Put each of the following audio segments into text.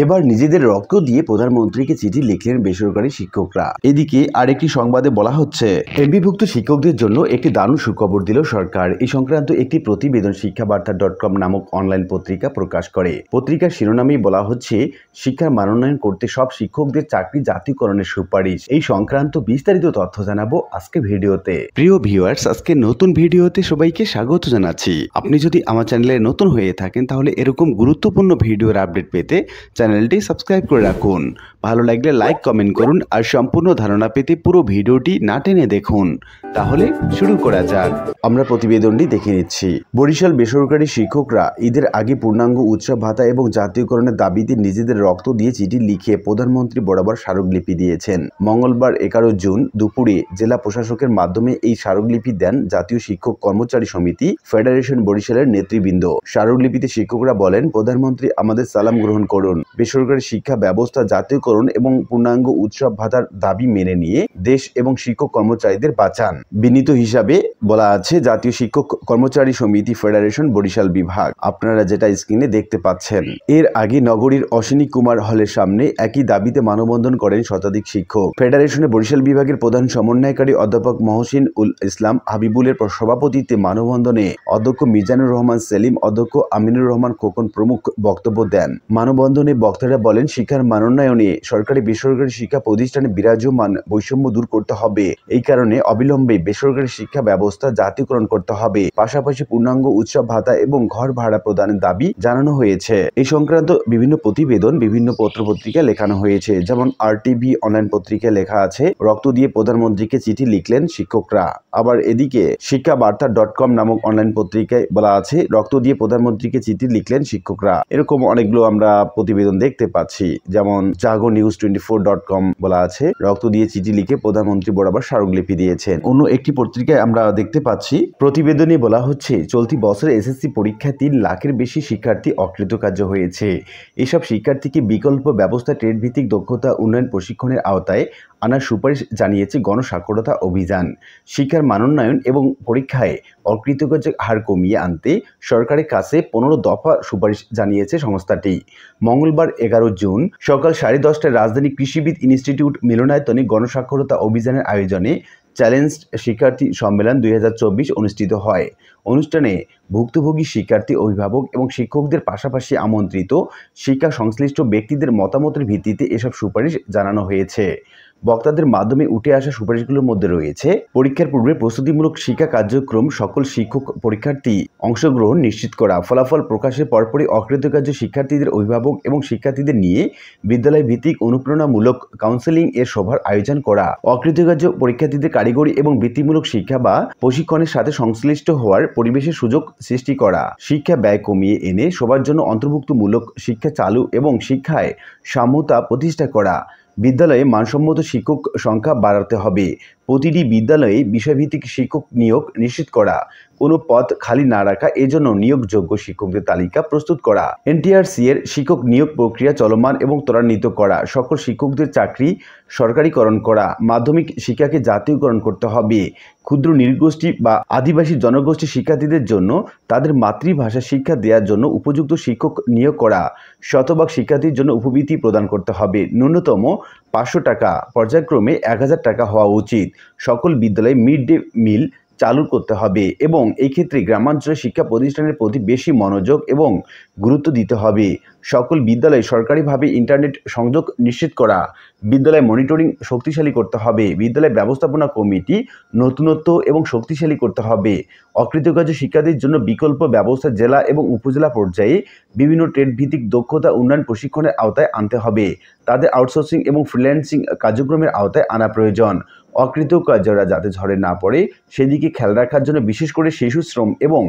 এবার নিজেদের রক্ত দিয়ে প্রধানমন্ত্রীকে চিঠি লিখলেন বেসরকারি শিক্ষকরা। এদিকে আরেকটি সংবাদে বলা হচ্ছে, এমপিভুক্ত শিক্ষকদের জন্য একটি দারুণ সুখবর দিল সরকার। এই সংক্রান্ত একটি প্রতিবেদন শিক্ষাবার্তা.com নামক অনলাইন পত্রিকা প্রকাশ করে। পত্রিকার শিরোনামেই বলা হচ্ছে, শিক্ষার মানোন্নয়ন করতে সব শিক্ষকদের চাকরি জাতীয়করণের সুপারিশ। এই সংক্রান্ত বিস্তারিত তথ্য জানাবো আজকে ভিডিওতে। প্রিয় ভিউয়ার্স, আজকে নতুন ভিডিওতে সবাইকে স্বাগত জানাচ্ছি। আপনি যদি আমার চ্যানেলে নতুন হয়ে থাকেন তাহলে এরকম গুরুত্বপূর্ণ ভিডিওর আপডেট পেতে চ্যানেলটি সাবস্ক্রাইব করে রাখুন। ভালো লাগলে লাইক কমেন্ট করুন আর সম্পূর্ণ ধারণা পেতে পুরো ভিডিওটি না টেনে দেখুন। তাহলে শুরু করা যাক। আমরা প্রতিবেদনটি দেখে নিচ্ছি। বরিশাল বেসরকারি শিক্ষকরা ঈদের আগে পূর্ণাঙ্গ উৎসব ভাতা এবং জাতীয়করণের দাবিতে নিজেদের রক্ত দিয়ে চিঠি লিখে প্রধানমন্ত্রী বরাবর স্মারকলিপি দিয়েছেন। মঙ্গলবার 11 জুন দুপুরে জেলা প্রশাসকের মাধ্যমে এই স্মারকলিপি দেন জাতীয় শিক্ষক কর্মচারী সমিতি ফেডারেশন বরিশালের নেতৃবৃন্দ। স্মারকলিপিতে শিক্ষকরা বলেন, প্রধানমন্ত্রী আমাদের সালাম গ্রহণ করুন। বেসরকারি শিক্ষা ব্যবস্থা জাতীয়করণ এবং পূর্ণাঙ্গ উৎসব ভাতার দাবি মেনে নিয়ে দেশ এবং শিক্ষক কর্মচারীদের বাঁচান। বিনীত হিসাবে বলা আছে জাতীয় শিক্ষক কর্মচারী সমিতি ফেডারেশন বরিশাল বিভাগ। আপনারা যেটা স্ক্রিনে দেখতে পাচ্ছেন। এর আগে নগরীর অশ্বিনী কুমার হলের সামনে একই দাবিতে মানববন্ধন করেন শতাধিক শিক্ষক। ফেডারেশনের বরিশাল বিভাগের প্রধান সমন্বয়কারী অধ্যাপক মহসিন উল ইসলাম হাবিবুলের সভাপতিত্বে মানববন্ধনে অধ্যক্ষ মিজানুর রহমান সেলিম, অধ্যক্ষ আমিনুর রহমান খোকন প্রমুখ বক্তব্য দেন। মানববন্ধনে বক্তারা বলেন, শিক্ষার মানোন্নয়নে সরকারি বেসরকারি শিক্ষা প্রতিষ্ঠানে বিরাজমান বৈষম্য দূর করতে হবে। এই কারণে অবিলম্বে বেসরকারি শিক্ষা ব্যবস্থা জাতীয়করণ করতে হবে। পাশাপাশি পূর্ণাঙ্গ উৎসব ভাতা এবং ঘর ভাড়া প্রদানের দাবি জানানো হয়েছে। এই সংক্রান্ত বিভিন্ন প্রতিবেদন বিভিন্ন পত্রপত্রিকায় লেখানো হয়েছে। যেমন RTV অনলাইন পত্রিকায় লেখা আছে, রক্ত দিয়ে প্রধানমন্ত্রীকে চিঠি লিখলেন শিক্ষকরা। আবার এদিকে শিক্ষাবার্তা.com নামক অনলাইন পত্রিকায় বলা আছে, রক্ত দিয়ে প্রধানমন্ত্রীকে চিঠি লিখলেন শিক্ষকরা। এরকম অনেকগুলো আমরা প্রতিবেদন দেখতে পাচ্ছি। যেমন jagonews24.com বলা আছে, রক্ত দিয়ে চিঠি লিখে প্রধানমন্ত্রী বরাবর স্মারকলিপি দিয়েছেন। অন্য একটি পত্রিকায় আমরা দেখতে পাচ্ছি, প্রতিবেদনে বলা হচ্ছে, চলতি বছরে SSC পরীক্ষায় 3 লাখের বেশি শিক্ষার্থী অকৃতকার্য হয়েছে। এসব শিক্ষার্থীকে বিকল্প ব্যবস্থা ট্রেড ভিত্তিক দক্ষতা উন্নয়ন প্রশিক্ষণের আওতায় আনার সুপারিশ জানিয়েছে গণসাক্ষরতা অভিযান। শিক্ষার মানোন্নয়ন এবং পরীক্ষায় অকৃতকার্যের হার কমিয়ে আনতে সরকারের কাছে 15 দফা সুপারিশ জানিয়েছে সংস্থাটি। মঙ্গলবার 11 জুন সকাল 10:30টায় রাজধানী কৃষিবিদ ইনস্টিটিউট মিলনায়তনে গণসাক্ষরতা অভিযানের আয়োজনে চ্যালেঞ্জড শিক্ষার্থী সম্মেলন 2024 অনুষ্ঠিত হয়। অনুষ্ঠানে ভুক্তভোগী শিক্ষার্থী, অভিভাবক এবং শিক্ষকদের পাশাপাশি আমন্ত্রিত শিক্ষা সংশ্লিষ্ট ব্যক্তিদের মতামতের ভিত্তিতে এসব সুপারিশ জানানো হয়েছে। বক্তাদের মাধ্যমে উঠে আসা সুপারিশগুলোর মধ্যে রয়েছে, পরীক্ষার পূর্বে প্রস্তুতিমূলক শিক্ষা কার্যক্রম, সকল শিক্ষক পরীক্ষার্থী অংশগ্রহণ নিশ্চিত করা, ফলাফল প্রকাশের পরপরই অকৃতকার্য শিক্ষার্থীদের অভিভাবক এবং শিক্ষার্থীদের নিয়ে বিদ্যালয় ভিত্তিক অনুপ্রেরণামূলক কাউন্সেলিং এর সভার আয়োজন করা, অকৃতকার্য পরীক্ষার্থীদের কারিগরি এবং বৃত্তিমূলক শিক্ষা বা প্রশিক্ষণের সাথে সংশ্লিষ্ট হওয়ার পরিবেশের সুযোগ সৃষ্টি করা, শিক্ষা ব্যয় কমিয়ে এনে সবার জন্য অন্তর্ভুক্তমূলক শিক্ষা চালু এবং শিক্ষায় সাম্যতা প্রতিষ্ঠা করা, বিদ্যালয়ে মানসম্মত শিক্ষক সংখ্যা বাড়াতে হবে, প্রতিটি বিদ্যালয়ে বিষয়ভিত্তিক শিক্ষক নিয়োগ নিশ্চিত করা, কোনো পদ খালি না রাখা, এজন্য নিয়োগযোগ্য শিক্ষকদের তালিকা প্রস্তুত করা, NTRC এর শিক্ষক নিয়োগ প্রক্রিয়া চলমান এবং ত্বরান্বিত করা, সকল শিক্ষকদের চাকরি সরকারিকরণ করা, মাধ্যমিক শিক্ষাকে জাতীয়করণ করতে হবে, ক্ষুদ্র নৃগোষ্ঠী বা আদিবাসী জনগোষ্ঠী শিক্ষার্থীদের জন্য তাদের মাতৃভাষা শিক্ষা দেওয়ার জন্য উপযুক্ত শিক্ষক নিয়োগ করা, শতভাগ শিক্ষার্থীর জন্য উপবৃত্তি প্রদান করতে হবে, ন্যূনতম 500 টাকা, পর্যায়ক্রমে 1000 টাকা হওয়া উচিত, সকল বিদ্যালয়ে মিড ডে মিল চালু করতে হবে এবং এই ক্ষেত্রে গ্রামাঞ্চলের শিক্ষা প্রতিষ্ঠানের প্রতি বেশি মনোযোগ এবং গুরুত্ব দিতে হবে, সকল বিদ্যালয়ে সরকারিভাবে ইন্টারনেট সংযোগ নিশ্চিত করা, বিদ্যালয় মনিটরিং শক্তিশালী করতে হবে, বিদ্যালয় ব্যবস্থাপনা কমিটি নতুনত্ব এবং শক্তিশালী করতে হবে, অকৃতকার্য শিক্ষার্থীর জন্য বিকল্প ব্যবস্থা জেলা এবং উপজেলা পর্যায়ে বিভিন্ন ট্রেড ভিত্তিক দক্ষতা উন্নয়ন প্রশিক্ষণের আওতায় আনতে হবে, তাদের আউটসোর্সিং এবং ফ্রিল্যান্সিং কার্যক্রমের আওতায় আনা প্রয়োজন, অকৃতকার্যরা যাতে ঝরে না পড়ে সেদিকে খেয়াল রাখার জন্য বিশেষ করে শিশু শ্রম এবং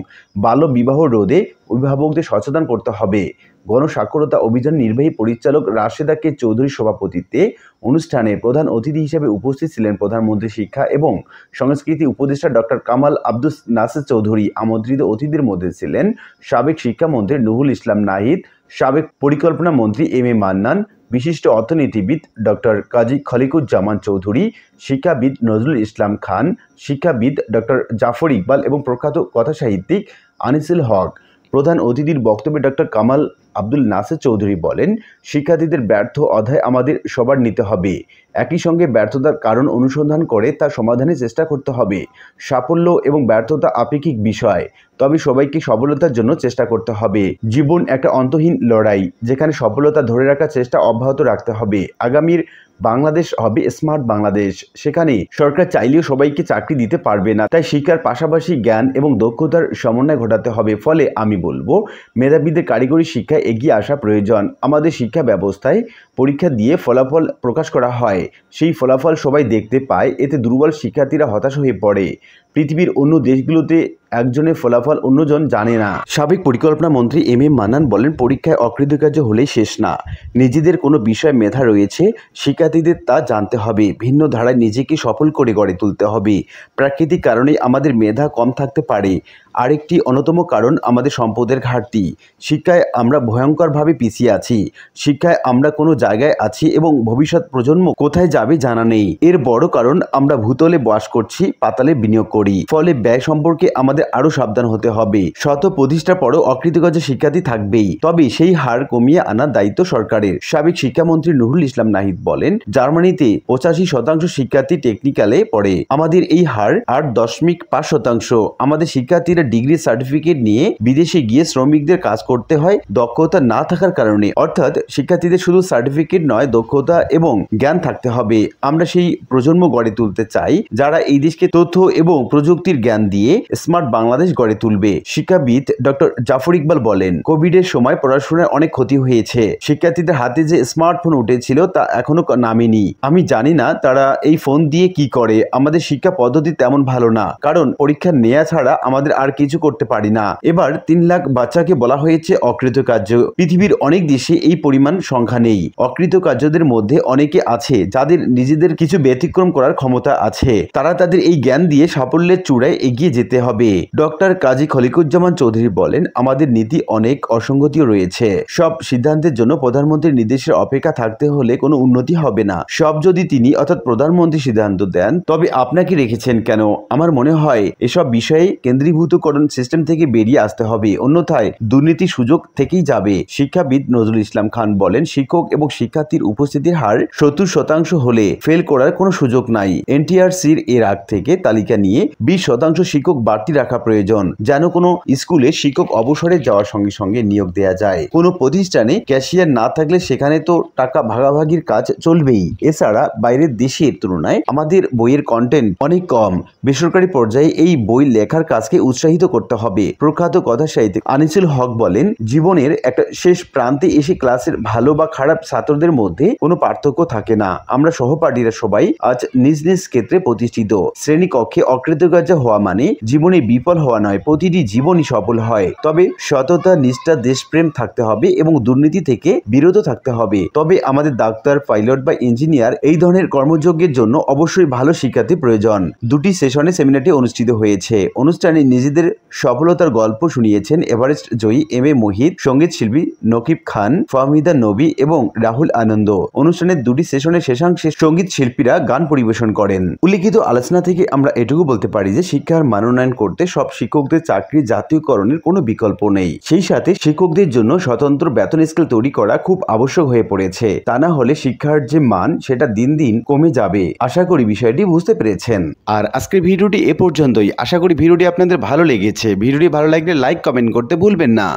বাল্য বিবাহ রোধে অভিভাবকদের সচেতন করতে হবে। গণসাক্ষরতা অভিযান নির্বাহী পরিচালক রাশেদা কে চৌধুরীর সভাপতিত্বে অনুষ্ঠানে প্রধান অতিথি হিসেবে উপস্থিত ছিলেন প্রধানমন্ত্রী শিক্ষা এবং সংস্কৃতি উপদেষ্টা ডক্টর কামাল আব্দুস নাসের চৌধুরী। আমন্ত্রিত অতিথিদের মধ্যে ছিলেন সাবেক শিক্ষামন্ত্রী নুহুল ইসলাম নাহিদ, সাবেক পরিকল্পনা মন্ত্রী M A মান্নান, বিশিষ্ট অর্থনীতিবিদ ডক্টর কাজী খলিকুজ্জামান চৌধুরী, শিক্ষাবিদ নজরুল ইসলাম খান, শিক্ষাবিদ ডক্টর জাফর ইকবাল এবং প্রখ্যাত কথাসাহিত্যিক আনিসুল হক। প্রধান অতিথির বক্তব্যে ডক্টর কামাল আব্দুল নাসের চৌধুরী বলেন, শিক্ষার্থীদের ব্যর্থ অধ্যায় আমাদের সবার নিতে হবে। একই সঙ্গে ব্যর্থতার কারণ অনুসন্ধান করে তা সমাধানের চেষ্টা করতে হবে। সাফল্য এবং ব্যর্থতা আপেক্ষিক বিষয়, তবে সবাইকে সফলতার জন্য চেষ্টা করতে হবে। জীবন একটা অন্তহীন লড়াই, যেখানে সফলতা ধরে রাখার চেষ্টা অব্যাহত রাখতে হবে। আগামীর বাংলাদেশ হবে স্মার্ট বাংলাদেশ, সেখানে সরকার চাইলেও সবাইকে চাকরি দিতে পারবে না। তাই শিক্ষার পাশাপাশি জ্ঞান এবং দক্ষতার সমন্বয় ঘটাতে হবে। ফলে আমি বলবো, মেধাবীদের কারিগরি শিক্ষায় এগিয়ে আসা প্রয়োজন। আমাদের শিক্ষা ব্যবস্থায় পরীক্ষা দিয়ে ফলাফল প্রকাশ করা হয়, সেই ফলাফল সবাই দেখতে পায়, এতে দুর্বল শিক্ষার্থীরা হতাশ হয়ে পড়ে। পৃথিবীর অন্য দেশগুলোতে একজনের ফলাফল অন্যজন জানে না। সাবেক পরিকল্পনা মন্ত্রী এম এ মান্নান বলেন, পরীক্ষায় অকৃতকার্য হলেই শেষ না, নিজেদের কোনো বিষয়ে মেধা রয়েছে, শিক্ষার্থীদের তা জানতে হবে। ভিন্ন ধারায় নিজেকে সফল করে গড়ে তুলতে হবে। প্রাকৃতিক কারণে আমাদের মেধা কম থাকতে পারে। আরেকটি অন্যতম কারণ আমাদের সম্পদের ঘাটতি। শিক্ষায় আমরা ভয়ঙ্করভাবে পিছিয়ে আছি। শিক্ষায় আমরা কোনো জায়গায় আছি এবং ভবিষ্যৎ প্রজন্ম কোথায় যাবে জানা নেই। এর বড় কারণ আমরা ভূতলে বাস করছি, পাতালে বিনিয়োগ করি। ফলে ব্যয় সম্পর্কে আমাদের আরো সাবধান হতে হবে। শত প্রতিষ্ঠার পরও অকৃতকার্য শিক্ষার্থী থাকবেই, তবে সেই হার কমিয়ে আনার দায়িত্ব সরকারের। সাবেক শিক্ষামন্ত্রী নুরুল ইসলাম নাহিদ বলেন, জার্মানিতে 85% শিক্ষার্থী টেকনিক্যালে পড়ে, আমাদের এই হার 8.5%। আমাদের শিক্ষার্থীরা ডিগ্রি সার্টিফিকেট নিয়ে বিদেশে গিয়ে শ্রমিকদের কাজ করতে হয় দক্ষতা না থাকার কারণে। অর্থাৎ শিক্ষার্থীদের শুধু সার্টিফিকেট নয়, দক্ষতা এবং জ্ঞান থাকতে হবে। আমরা সেই প্রজন্ম গড়ে তুলতে চাই যারা এই দেশকে তথ্য এবং প্রযুক্তির জ্ঞান দিয়ে স্মার্ট বাংলাদেশ গড়ে তুলবে। শিক্ষাবিদ ডক্টর জাফর ইকবাল বলেন, কোভিডের সময় পড়াশোনায় অনেক ক্ষতি হয়েছে। শিক্ষার্থীদের হাতে যে স্মার্টফোন উঠেছিল তা এখনো নামেনি। আমি জানি না তারা এই ফোন দিয়ে কি করে। আমাদের শিক্ষা পদ্ধতি তেমন ভালো না, কারণ পরীক্ষা নেওয়া ছাড়া আমাদের আর কিছু করতে পারি না। এবার 3 লাখ বাচ্চাকে বলা হয়েছে অকৃতকার্য। পৃথিবীর অনেক দেশে এই পরিমাণ সংখ্যা নেই। অকৃতকার্যদের মধ্যে অনেকে আছে যাদের নিজেদের কিছু ব্যতিক্রম করার ক্ষমতা আছে। তারা তাদের এই জ্ঞান দিয়ে সাফল্যের চূড়ায় এগিয়ে যেতে হবে। ডক্টর কাজী খলিকুজ্জামান চৌধুরী বলেন, আমাদের নীতি অনেক অসঙ্গতিও রয়েছে। সব সিদ্ধান্তের জন্য প্রধানমন্ত্রীর নির্দেশের অপেক্ষা থাকতে হলে কোনো উন্নতি হবে না। সব যদি তিনি অর্থাৎ প্রধানমন্ত্রী সিদ্ধান্ত দেন, তবে আপনাকে রেখেছেন কেন? আমার মনে হয় এসব বিষয়ে কেন্দ্রীভূতকরণ সিস্টেম থেকে বেরিয়ে আসতে হবে, অন্যথায় দুর্নীতি সুযোগ থেকেই যাবে। শিক্ষাবিদ নজরুল ইসলাম খান বলেন, শিক্ষক এবং শিক্ষার্থীর উপস্থিতির হার 70% হলে ফেল করার কোনো সুযোগ নাই। এনটিআরসির এর আগ থেকে তালিকা নিয়ে 20% শিক্ষক বাড়তি রাখা প্রয়োজন, যেন কোনো স্কুলে শিক্ষক অবসরে যাওয়ার সঙ্গে সঙ্গে নিয়োগ দেওয়া যায়। কোনো প্রতিষ্ঠানে ক্যাশিয়ার না থাকলে সেখানে তো টাকা ভাগাভাগির কাজ চলবেই। এছাড়া বাইরের দেশের তুলনায় আমাদের বইয়ের কন্টেন্ট অনেক কম। বেসরকারি পর্যায়ে এই বই লেখার কাজকে উৎসাহিত করতে হবে। প্রখ্যাত কথা সাহিত্যিক আনিসুল হক বলেন, জীবনের একটা শেষ প্রান্তে এসে ক্লাসের ভালো বা খারাপ ছাত্রদের মধ্যে কোনো পার্থক্য থাকে না। আমরা সহপাঠীরা সবাই আজ নিজ নিজ ক্ষেত্রে প্রতিষ্ঠিত। শ্রেণীকক্ষে অকৃতকার্য হওয়া মানে জীবনে বিফল হওয়া নয়, প্রতিটি জীবনই সফল হয়। তবে সততা, নিষ্ঠা, দেশপ্রেম থাকতে হবে এবং দুর্নীতি থেকে বিরত থাকতে হবে। তবে আমাদের ডাক্তার, পাইলট বা ইঞ্জিনিয়ার এই ধরনের কর্মযজ্ঞের জন্য অবশ্যই ভালো শিক্ষার্থী প্রয়োজন। 2টি সেশনে সেমিনারটি অনুষ্ঠিত হয়েছে। অনুষ্ঠানে নিজেদের সফলতার গল্প শুনিয়েছেন এভারেস্ট জয়ী এম এ মোহিত, সঙ্গীত শিল্পী নকিব খান, ফাহমিদা নবী এবং রাহুল আনন্দ। অনুষ্ঠানের 2টি সেশনের শেষাংশে সঙ্গীত শিল্পীরা গান পরিবেশন করেন। উল্লিখিত আলোচনা থেকে আমরা এটুকু বলতে পারি যে শিক্ষার মানোন্নয়ন করতে সব শিক্ষকদের চাকরি জাতীয়করণের কোনো বিকল্প নেই। সেই সাথে শিক্ষকদের জন্য স্বতন্ত্র বেতন স্কেল তৈরি করা খুব আবশ্যক হয়ে পড়েছে। তা না হলে শিক্ষার যে মান সেটা দিন দিন কমে যাবে। আশা করি বিষয়টি বুঝতে পেরেছেন। আর আজকের ভিডিওটি এ পর্যন্তই। আশা করি ভিডিওটি আপনাদের ভালো লেগেছে। ভিডিওটি ভালো লাগলে লাইক কমেন্ট করতে ভুলবেন না।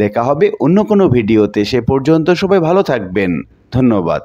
দেখা হবে অন্য কোনো ভিডিওতে। সে পর্যন্ত সবাই ভালো থাকবেন। ধন্যবাদ।